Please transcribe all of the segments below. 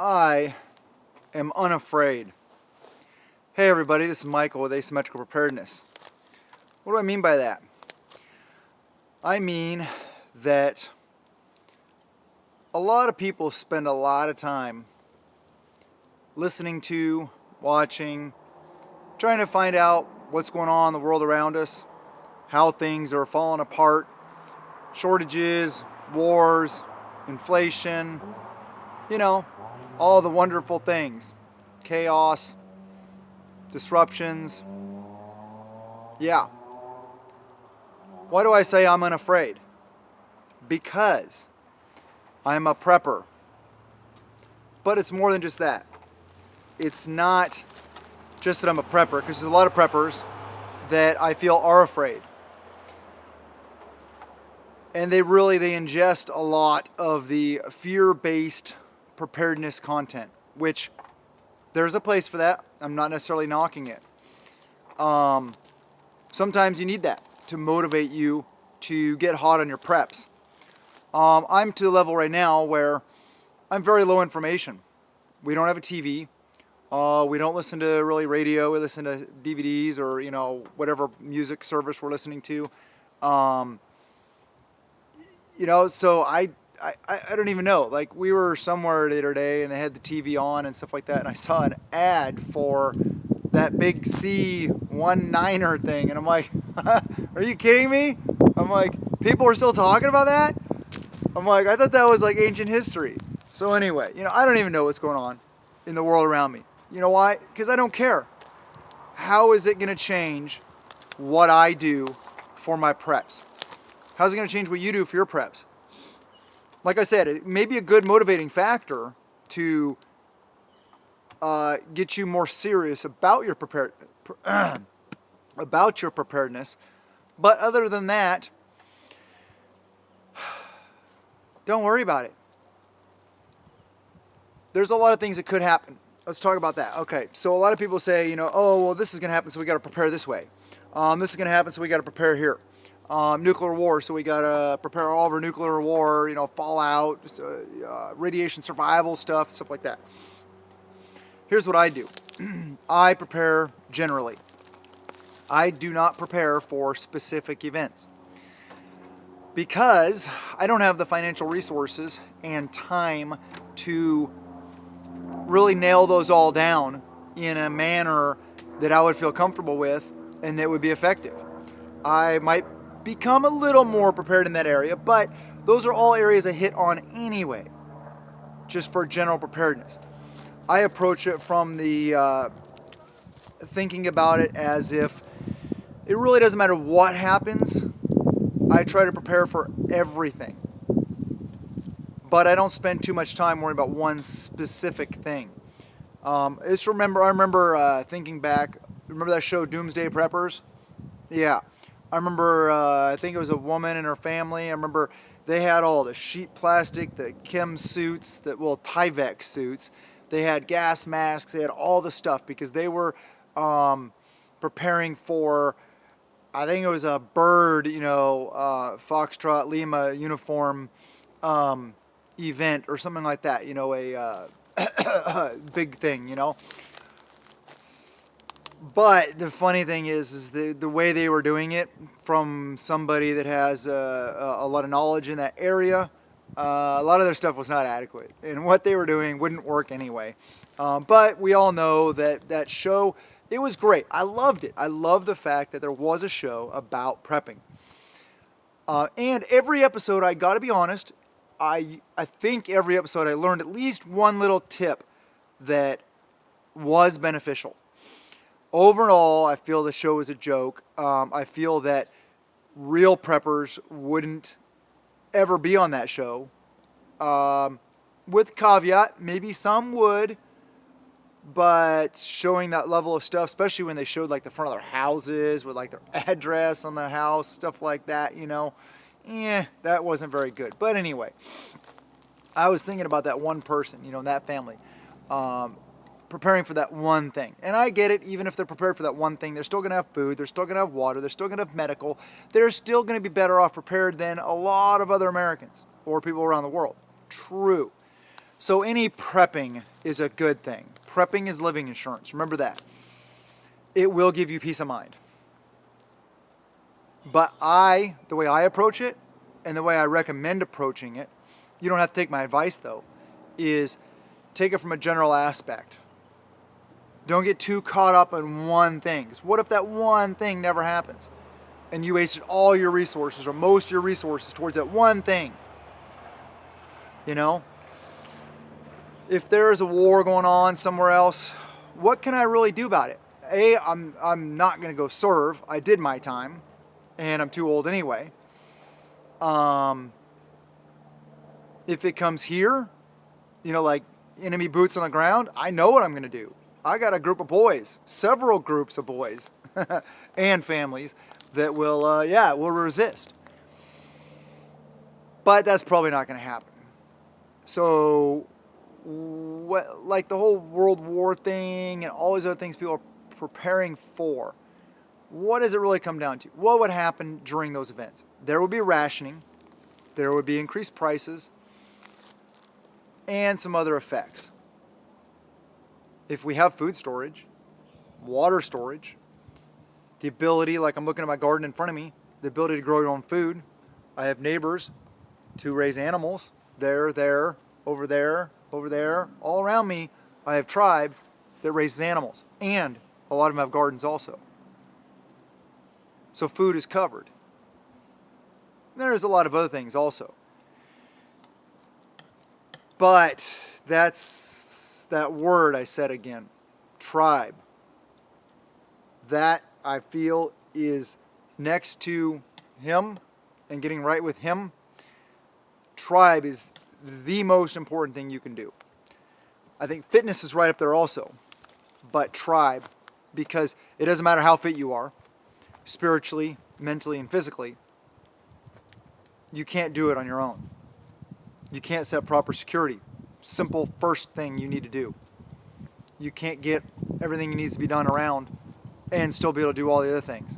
I am unafraid. Hey everybody, this is Michael with Asymmetrical Preparedness. What do I mean by that? I mean that a lot of people spend a lot of time listening to, watching, trying to find out what's going on in the world around us, how things are falling apart, shortages, wars, inflation, all the wonderful things, chaos, disruptions. Yeah. Why do I say I'm unafraid? Because I'm a prepper. But it's more than just that. It's not just that I'm a prepper, because there's a lot of preppers that I feel are afraid. And they ingest a lot of the fear-based preparedness content, which there's a place for that. I'm not necessarily knocking it. Sometimes you need that to motivate you to get hot on your preps. I'm to the level right now where I'm very low information. We don't have a TV. We don't listen to really radio. We listen to DVDs or whatever music service we're listening to. So I don't even know. Like, we were somewhere the other day and they had the TV on and stuff like that, and I saw an ad for that big C19er thing, and I'm like, are you kidding me? I'm like, people are still talking about that? I'm like, I thought that was like ancient history. So anyway, I don't even know what's going on in the world around me. You know why? Because I don't care. How is it going to change what I do for my preps? How's it going to change what you do for your preps? Like I said, it may be a good motivating factor to get you more serious about your preparedness. But other than that, don't worry about it. There's a lot of things that could happen. Let's talk about that. Okay, so a lot of people say, oh, well, this is going to happen, so we got to prepare this way. This is going to happen, so we got to prepare here. Nuclear war, so we got to prepare all of our nuclear war, fallout, radiation survival stuff like that. Here's what I do. I prepare generally. I do not prepare for specific events because I don't have the financial resources and time to really nail those all down in a manner that I would feel comfortable with and that would be effective. I might become a little more prepared in that area, but those are all areas I hit on anyway, just for general preparedness. I approach it from the thinking about it as if it really doesn't matter what happens. I try to prepare for everything, but I don't spend too much time worrying about one specific thing. I remember thinking back. Remember that show Doomsday Preppers? Yeah. I remember, I think it was a woman and her family. I remember they had all the sheet plastic, the chem suits, Tyvek suits. They had gas masks. They had all the stuff because they were preparing for, I think it was a bird, Foxtrot Lima uniform event or something like that. A big thing, But the funny thing is the way they were doing it from somebody that has a lot of knowledge in that area, a lot of their stuff was not adequate. And what they were doing wouldn't work anyway. But we all know that show, it was great. I loved it. I love the fact that there was a show about prepping. And every episode, I got to be honest, I think every episode I learned at least one little tip that was beneficial. Overall, I feel the show is a joke. I feel that real preppers wouldn't ever be on that show. With caveat, maybe some would, but showing that level of stuff, especially when they showed like the front of their houses with like their address on the house, stuff like that, that wasn't very good. But anyway, I was thinking about that one person, in that family. Preparing for that one thing. And I get it, even if they're prepared for that one thing, they're still going to have food, they're still going to have water, they're still going to have medical, they're still going to be better off prepared than a lot of other Americans or people around the world. True. So any prepping is a good thing. Prepping is living insurance. Remember that. It will give you peace of mind. But the way I approach it, and the way I recommend approaching it, you don't have to take my advice though, is take it from a general aspect. Don't get too caught up in one thing. 'Cause what if that one thing never happens? And you wasted all your resources or most of your resources towards that one thing. You know? If there is a war going on somewhere else, what can I really do about it? I'm not going to go serve. I did my time, and I'm too old anyway. If it comes here, like enemy boots on the ground, I know what I'm going to do. I got a group of boys, several groups of boys and families that will resist. But that's probably not going to happen. So, like the whole World War thing and all these other things people are preparing for, what does it really come down to? What would happen during those events? There would be rationing, there would be increased prices, and some other effects. If we have food storage, water storage, the ability, like I'm looking at my garden in front of me, the ability to grow your own food. I have neighbors to raise animals. There, over there, all around me. I have tribe that raises animals, and a lot of them have gardens also. So food is covered. There's a lot of other things also. But that's that word I said again, tribe. That I feel is next to him and getting right with him. Tribe is the most important thing you can do. I think fitness is right up there also, but tribe, because it doesn't matter how fit you are, spiritually, mentally, and physically, you can't do it on your own. You can't set proper security. Simple first thing you need to do. You can't get everything that needs to be done around and still be able to do all the other things.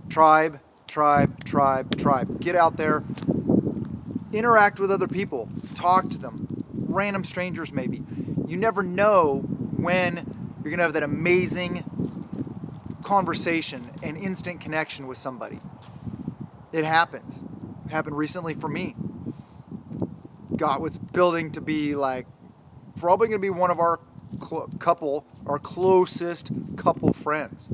Tribe, tribe, tribe, tribe. Get out there, interact with other people, talk to them, random strangers maybe. You never know when you're going to have that amazing conversation and instant connection with somebody. It happens. It happened recently for me. God was building to be probably going to be one of our closest couple friends.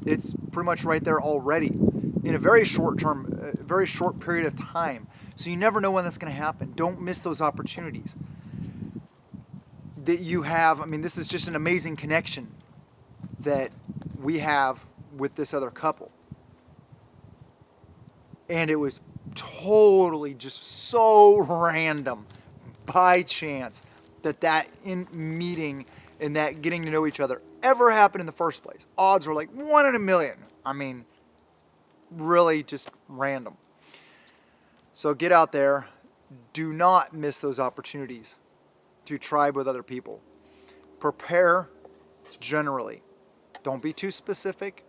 It's pretty much right there already in a very short period of time. So you never know when that's going to happen. Don't miss those opportunities that you have. I mean, this is just an amazing connection that we have with this other couple. And it was totally just so random, by chance, that meeting and that getting to know each other ever happened in the first place. Odds were like 1 in a million. I mean, really just random. So get out there. Do not miss those opportunities to tribe with other people. Prepare generally. Don't be too specific.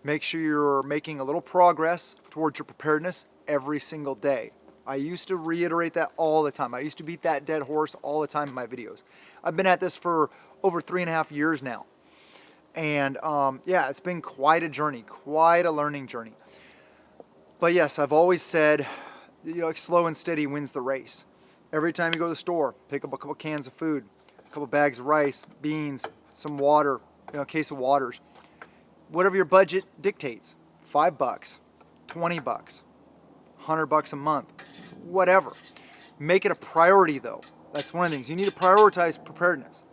Make sure you're making a little progress towards your preparedness every single day. I used to reiterate that all the time. I used to beat that dead horse all the time in my videos. I've been at this for over 3.5 years now. And it's been quite a journey, quite a learning journey. But yes, I've always said, slow and steady wins the race. Every time you go to the store, pick up a couple cans of food, a couple bags of rice, beans, some water, a case of waters. Whatever your budget dictates, $5, $20, $100 a month, whatever. Make it a priority though. That's one of the things. You need to prioritize preparedness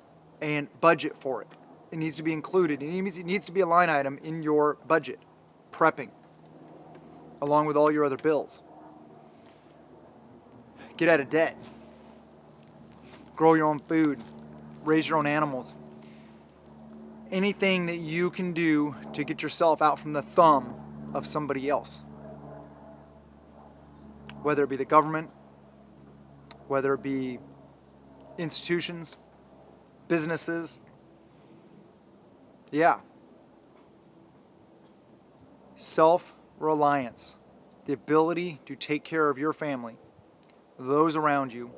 and budget for it. It needs to be included. It needs to be a line item in your budget, prepping, along with all your other bills. Get out of debt. Grow your own food. Raise your own animals. Anything that you can do to get yourself out from the thumb of somebody else. Whether it be the government, whether it be institutions, businesses. Yeah. Self-reliance. The ability to take care of your family, those around you,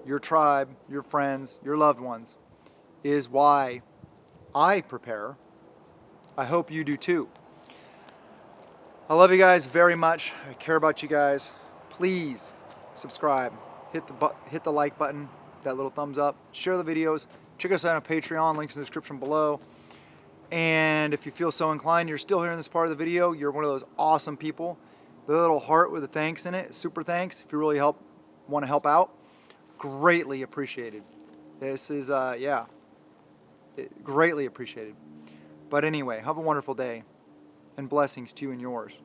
your tribe, your friends, your loved ones is why I prepare. I hope you do too. I love you guys very much. I care about you guys. Please subscribe. Hit the like button, that little thumbs up. Share the videos. Check us out on Patreon. Links in the description below. And if you feel so inclined, you're still here in this part of the video, you're one of those awesome people. The little heart with a thanks in it, super thanks, if you really want to help out. Greatly appreciated. This is, greatly appreciated. But anyway, have a wonderful day, and blessings to you and yours.